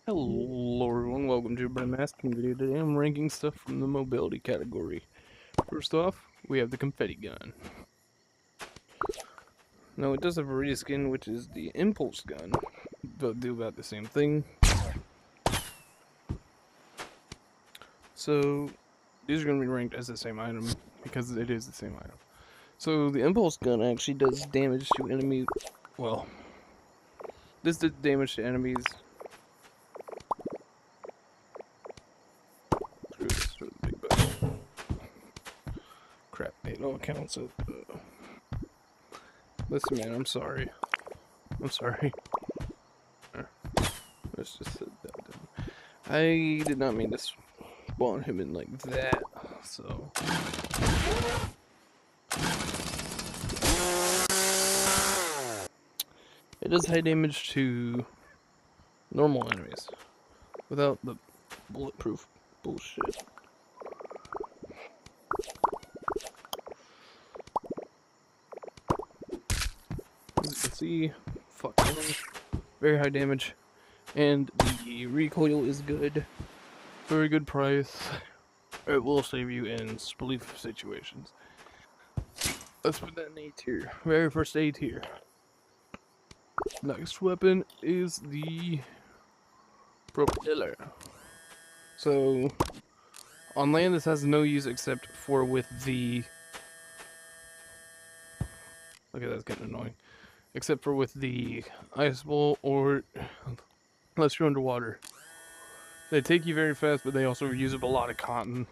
Hello everyone, welcome to a masking video. Today I'm ranking stuff from the mobility category. First off, we have the confetti gun. Now it does have a reskin, which is the impulse gun. Both do about the same thing. So these are going to be ranked as the same item because it is the same item. So the impulse gun actually does damage to enemies. Well, this did damage to enemies. Screw the big button. Crap, it all counts up. Listen, man, I'm sorry. I'm sorry. Let's just set that down. I did not mean to spawn him in like that, so. It does high damage to normal enemies without the bulletproof bullshit. As you can see, fuck, very high damage, and the recoil is good, very good price. It will save you in spleef situations. Let's put that in A tier, very first A tier. Next weapon is the propeller. So on land this has no use except for with the, okay, that's getting annoying, except for with the ice ball or unless you're underwater. They take you very fast, but they also use up a lot of cotton,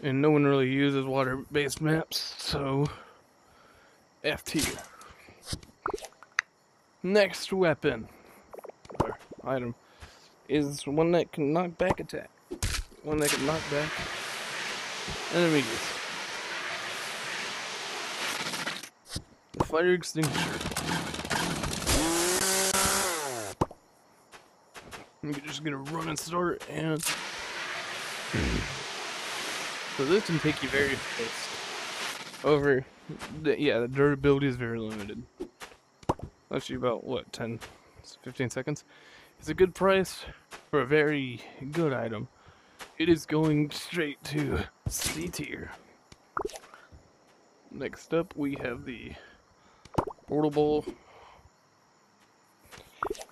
and no one really uses water-based maps, so F tier. Next weapon or item is one that can knock back attack. One that can knock back enemies. The fire extinguisher. You're just gonna run and start, and so this can take you very fast. However, the durability is very limited. Lasts you about what, 10, 15 seconds. It's a good price for a very good item. It is going straight to C tier. Next up, we have the portable,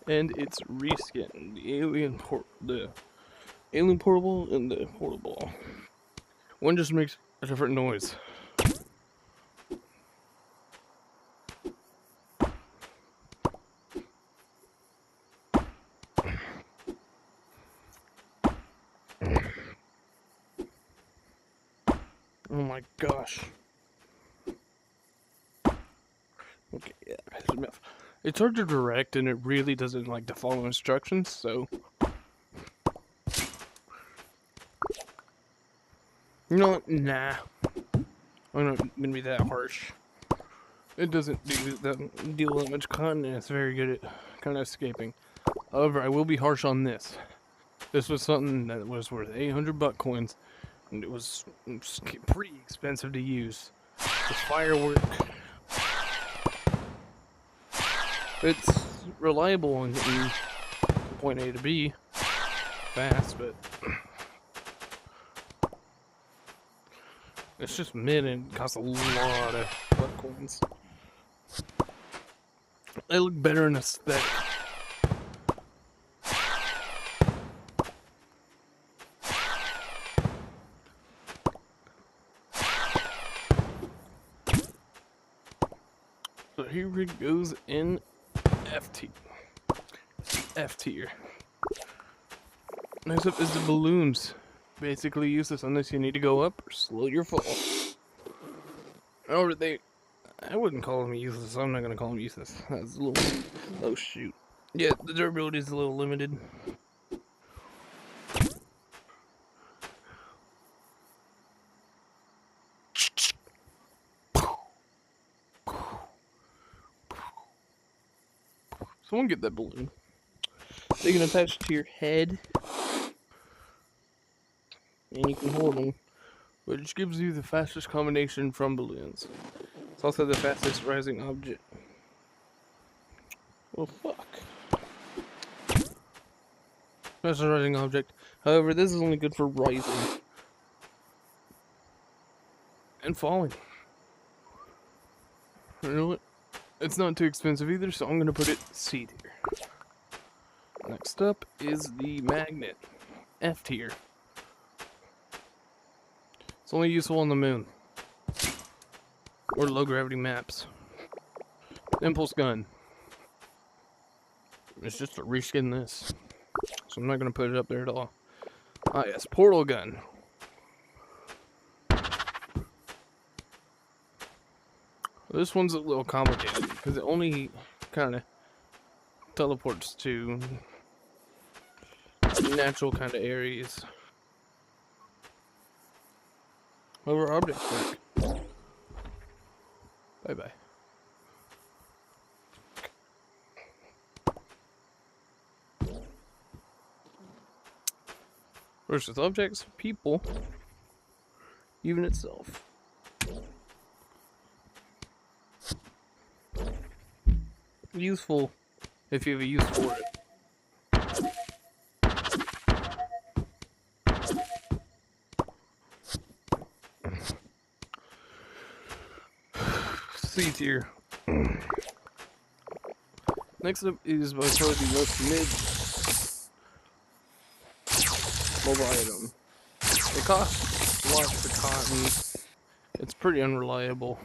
and it's reskin, the alien portable and the portable. One just makes a different noise. Oh my gosh. Okay, yeah, that's enough. It's hard to direct, and it really doesn't like to follow instructions, so. You know what? Nah. I'm not gonna be that harsh. It doesn't deal that much cotton, and it's very good at kind of escaping. However, I will be harsh on this. This was something that was worth 800 buck coins, and it was pretty expensive to use. The firework. It's reliable in getting point A to B fast, but it's just mid and costs a lot of buck coins. They look better in aesthetic. So here it goes in F tier. F tier. Next up is the balloons. Basically useless unless you need to go up or slow your fall. However, I wouldn't call them useless. I'm not gonna call them useless. That's a little, oh shoot. Yeah, the durability is a little limited. Someone get that balloon. They can attach to your head, and you can hold them, which gives you the fastest combination from balloons. It's also the fastest rising object. Well, fuck. That's a rising object. However, this is only good for rising and falling. You know what? It's not too expensive either, so I'm gonna put it C tier. Next up is the magnet, F tier. It's only useful on the moon or low gravity maps. Impulse gun. It's just a reskin this, so I'm not gonna put it up there at all. Ah yes, portal gun. This one's a little complicated because it only kind of teleports to natural kind of areas. However, objects work. Bye bye. Works with objects, people, even itself. Useful if you have a use for it. C tier. Next up is by far the most mid mobile item. It costs lots of cotton. It's pretty unreliable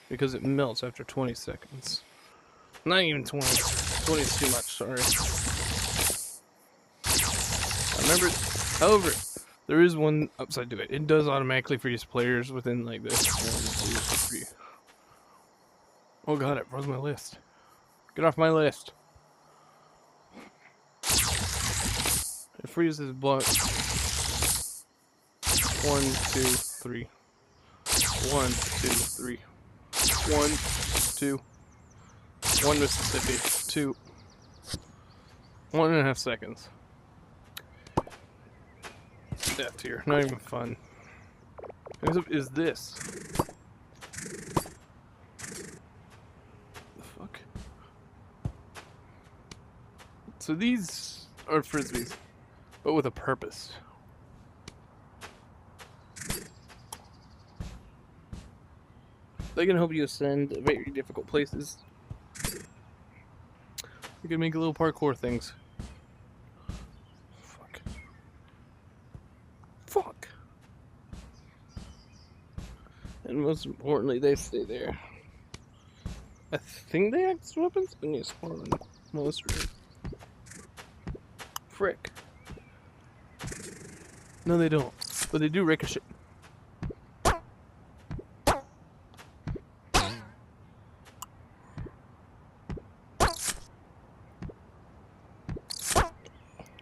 because it melts after 20 seconds. Not even 20. 20 is too much, sorry. I remember, however, there is one upside to it. It does automatically freeze players within like this. 1, 2, 3. Oh god, it froze my list. Get off my list. It freezes blocks. 1, 2, 3. 1, 2, 3. 1, 2. 1 Mississippi. 2. 1.5 seconds. F tier. Not even fun. Next up is this. The fuck? So these are frisbees, but with a purpose. They can help you ascend very difficult places. You can make little parkour things. Fuck. Fuck. And most importantly, they stay there. I think they act as weapons, but need spawn on most of it. Frick. No, they don't. But they do ricochet.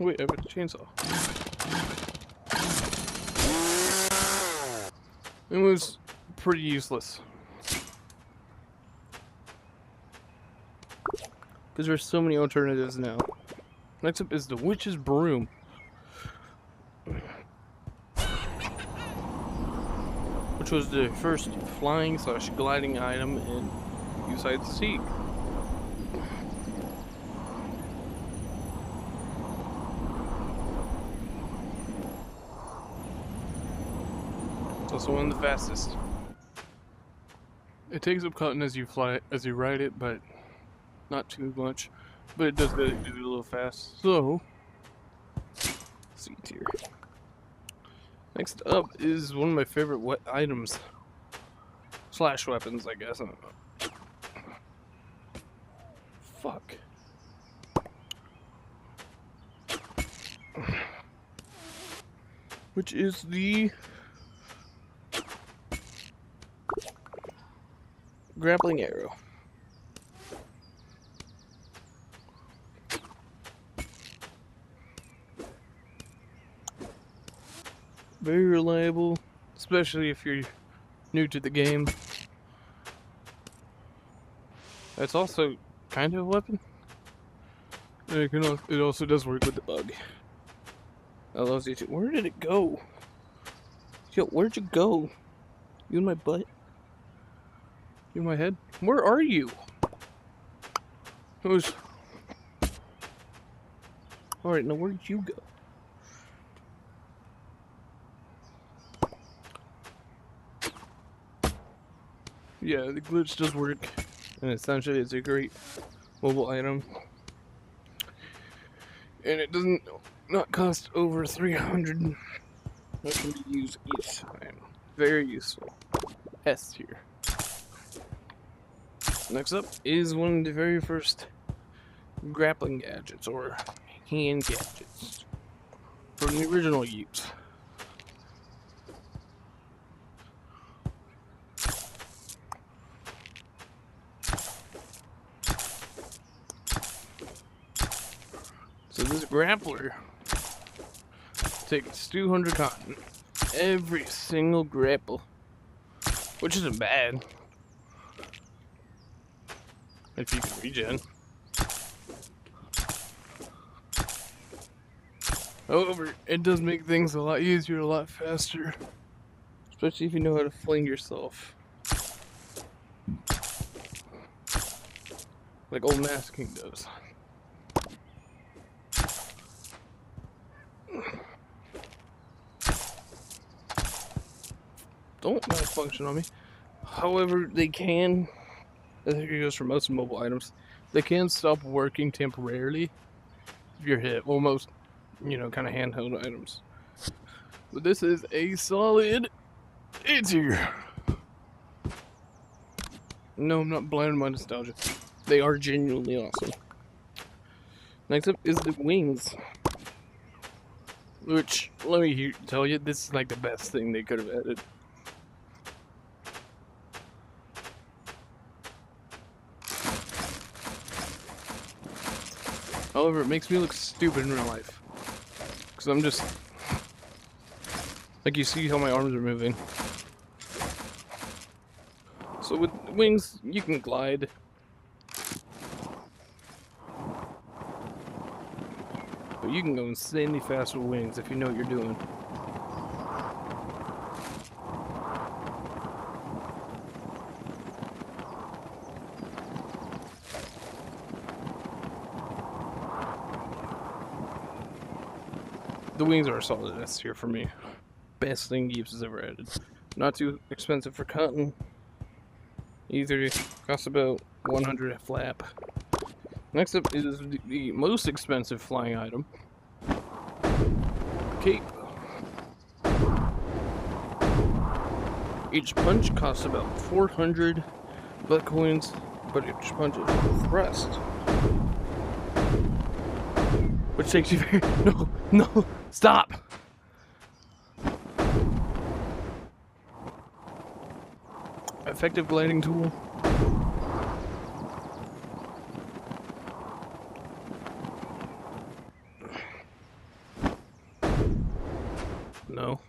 Wait, I have a chainsaw. It was pretty useless. Because there's so many alternatives now. Next up is the Witch's Broom. Which was the first flying / gliding item in Use Hide and Seek. It's also one of the fastest. It takes up cotton as you ride it, but not too much. But it does do it a little fast. So, C tier. Next up is one of my favorite items. / weapons, I guess. I don't know. Fuck. Which is the grappling arrow. Very reliable, especially if you're new to the game. It's also kind of a weapon. It also does work with the bug. Allows you to. Where did it go? Yo, where'd you go? You in my butt? You in my head? Where are you? It was. Alright, now where'd you go? Yeah, the glitch does work, and essentially it's a great mobile item. And it doesn't not cost over 300. That can be used each time. Very useful. S tier. Next up is one of the very first grappling gadgets, or hand gadgets, from the original Yeeps. So this grappler takes 200 cotton every single grapple, which isn't bad if you can regen. However, it does make things a lot easier, a lot faster, especially if you know how to fling yourself, like old Masking does. Don't malfunction on me. However, they can, I think it goes for most mobile items, they can stop working temporarily if you're hit. Well, most, kind of handheld items. But this is a solid A tier. No, I'm not blinded by nostalgia. They are genuinely awesome. Next up is the wings. Which, let me tell you, this is like the best thing they could have added. However, it makes me look stupid in real life. Because I'm just... Like, you see how my arms are moving. So with wings, you can glide. But you can go insanely fast with wings if you know what you're doing. The wings are a solid S tier for me. Best thing Yeeps has ever added. Not too expensive for cotton. Either costs about 100 a flap. Next up is the most expensive flying item. Cape. Each punch costs about 400 blood coins, but each punch is thrust. Which takes you very... No, stop! Effective gliding tool. No.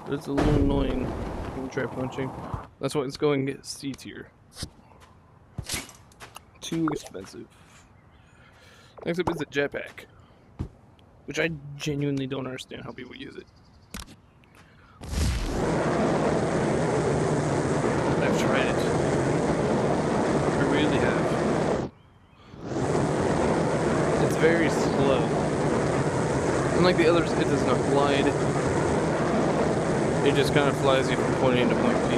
It's a little annoying when you try punching. That's why it's going to get C tier. Too expensive. Next up is the jetpack, which I genuinely don't understand how people use it. I've tried it. I really have. It's very slow. Unlike the others, it does not glide. It just kind of flies you from point A to point B.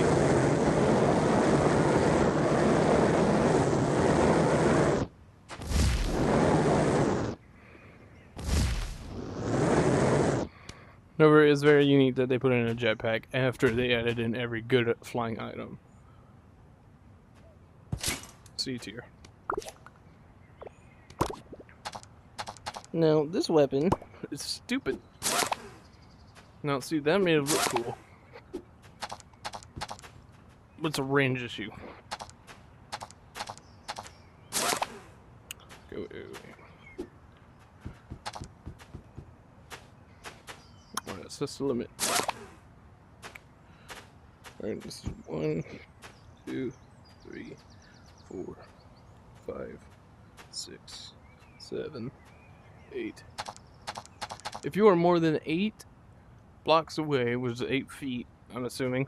However, it's very unique that they put in a jetpack after they added in every good flying item. C tier. Now, this weapon is stupid. Now, see, that made it look cool. But it's a range issue. Go away. Alright, that's the limit. Alright, this is 1, 2, 3, 4, 5, 6, 7, 8. If you are more than 8 blocks away, which is 8 feet, I'm assuming.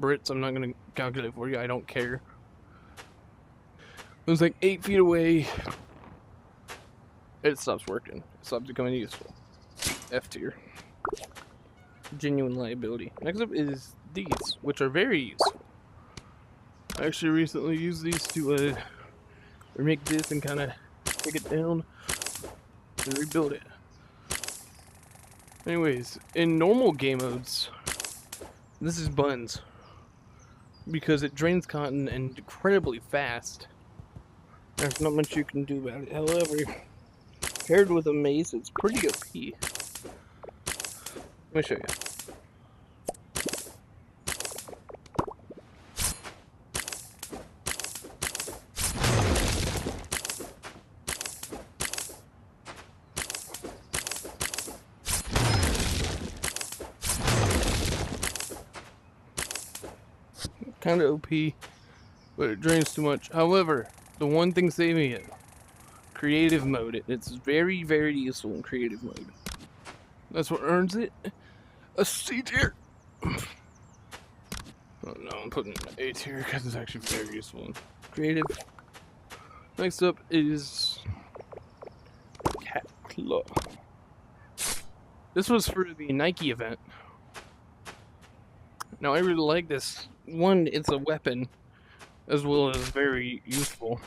Brits, I'm not going to calculate for you, I don't care. It was like 8 feet away. It stops working. It stops becoming useful. F tier. genuine liability. Next up is these, which are very useful. I actually recently used these to remake this and kind of take it down and rebuild it. Anyways, in normal game modes, this is buns because it drains cotton incredibly fast. There's not much you can do about it. However, paired with a mace, it's pretty OP. Let me show you. Kind of OP, but it drains too much. However, the one thing saving it, creative mode. It's very, very useful in creative mode. That's what earns it a C tier. Oh no, I'm putting it in A tier because it's actually very useful in creative. Next up is Cat Claw. This was for the Nike event. Now I really like this. One, it's a weapon, as well as very useful.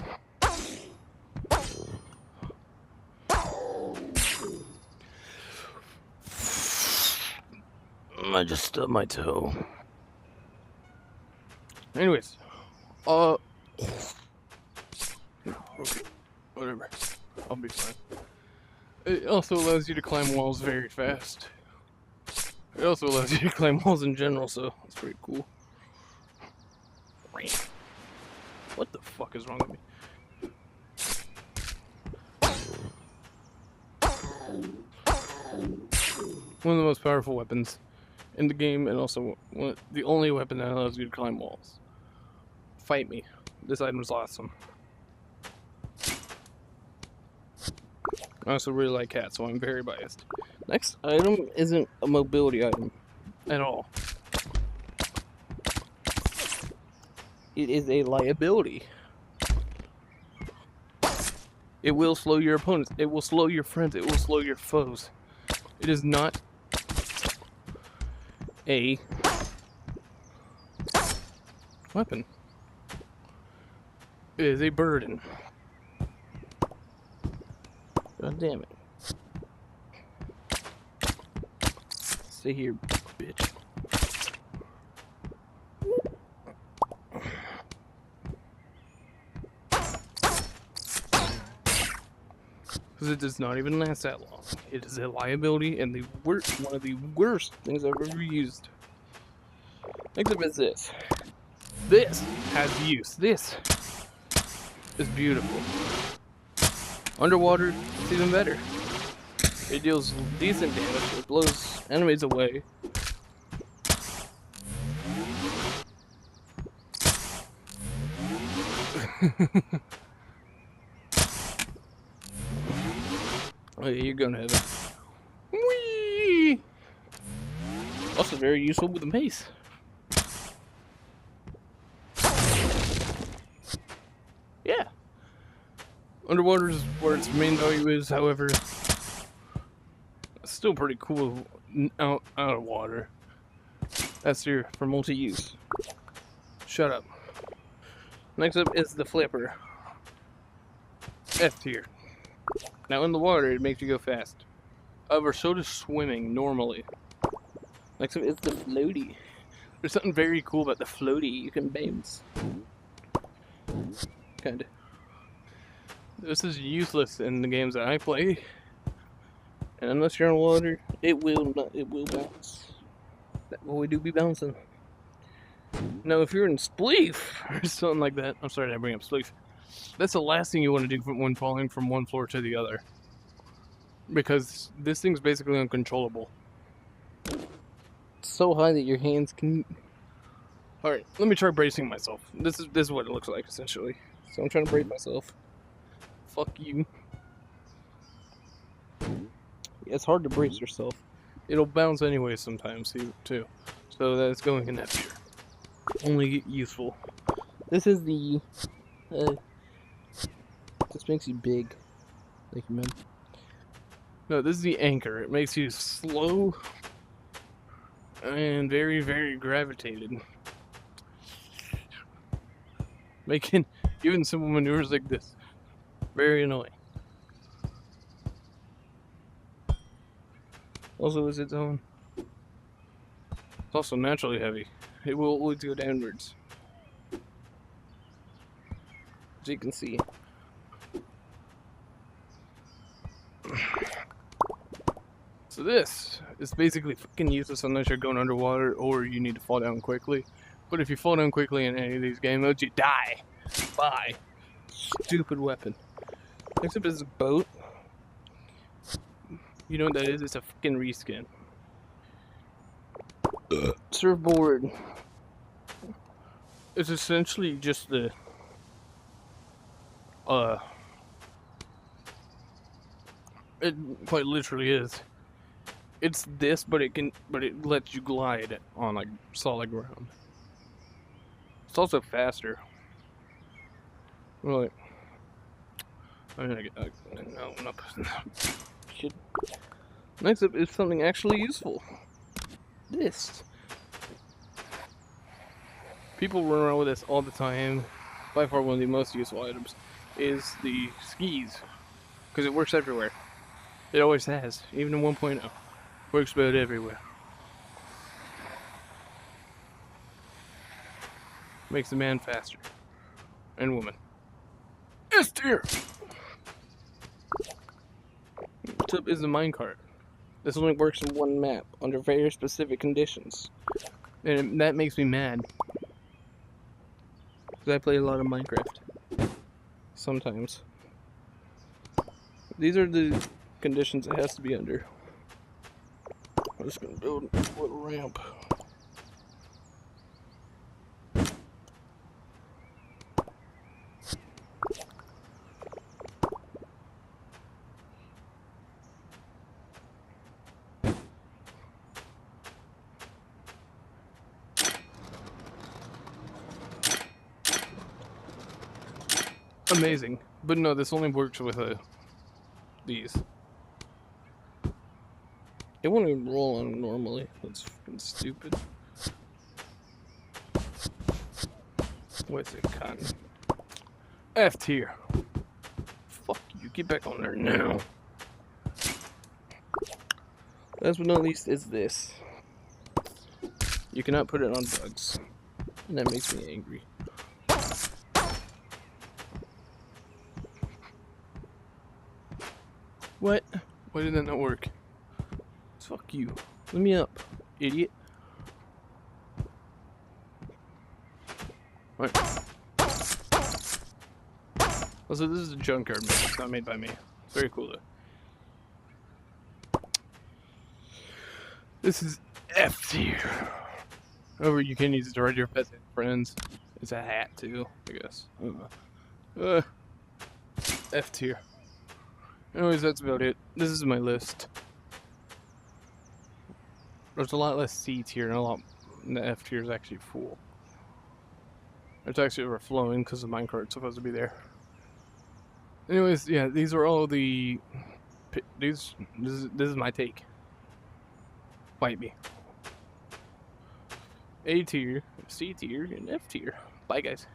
I just stubbed my toe. Anyways, okay, whatever. I'll be fine. It also allows you to climb walls very fast. It also allows you to climb walls in general, so that's pretty cool. What the fuck is wrong with me? One of the most powerful weapons in the game, and also the only weapon that allows you to climb walls. Fight me. This item is awesome. I also really like cats, so I'm very biased. Next item isn't a mobility item at all. It is a liability. It will slow your opponents. It will slow your friends. It will slow your foes. It is not a weapon. It is a burden. God damn it. Stay here, bitch. Because it does not even last that long. It is a liability and one of the worst things I've ever used. Next up is this. This has use. This is beautiful. Underwater, it's even better. It deals decent damage. It blows enemies away. Oh yeah, you're going to heaven. Whee! Also very useful with the mace. Yeah. Underwater is where its main value is, however, it's still pretty cool out of water. That's here for multi-use. Shut up. Next up is the flipper. F tier. Now in the water, it makes you go fast. However, so does swimming normally. Next up is the floaty. There's something very cool about the floaty. You can bounce. Kinda. This is useless in the games that I play. And unless you're in water, it will bounce. That boy do be bouncing. Now if you're in Spleef or something like that, I'm sorry to bring up Spleef. That's the last thing you want to do when falling from one floor to the other. Because this thing's basically uncontrollable. It's so high that your hands can... Alright, let me try bracing myself. This is what it looks like, essentially. So I'm trying to brace myself. Fuck you. Yeah, it's hard to brace yourself. It'll bounce anyway sometimes, too. So that's going in that tier. Only useful. This is the... this makes you big. Thank you, man. No, this is the anchor. It makes you slow and very, very gravitated. Making even simple maneuvers like this very annoying. Also, is its own. It's also naturally heavy. It will always go downwards, as you can see. So this is basically fucking useless unless you're going underwater or you need to fall down quickly. But if you fall down quickly in any of these game modes, you die. Bye. Stupid weapon. Next up is a boat. You know what that is? It's a fucking reskin. Surfboard. It's essentially just the it quite literally is. It's this, but it lets you glide on like solid ground. It's also faster. Right. I'm gonna get no, I'm not. Shit. Next up is something actually useful. This. People run around with this all the time. By far one of the most useful items is the skis. Because it works everywhere. It always has. Even in 1.0. Works about everywhere. Makes the man faster. And woman. Yes, dear! Next up is the minecart. This only works in one map, under very specific conditions. And that makes me mad. Because I play a lot of Minecraft. Sometimes. These are the conditions it has to be under. I'm just going to build a little ramp. Amazing. But no, this only works with these. It won't even roll on them normally. That's fucking stupid. What's it, cotton? F tier. Fuck you, get back on there now. Last but not least is this. You cannot put it on bugs. And that makes me angry. What? Why did that not work? Fuck you. Let me up, idiot. Right. Also, this is a junkyard made. It's not made by me. It's very cool though. This is F tier. However, you can use it to ride your pets and friends. It's a hat too, I guess. F tier. Anyways, that's about it. This is my list. There's a lot less C tier and the F tier is actually full. It's actually overflowing because the minecart's supposed to be there. Anyways, yeah, these are all the. This is my take. Fight me. A tier, C tier, and F tier. Bye, guys.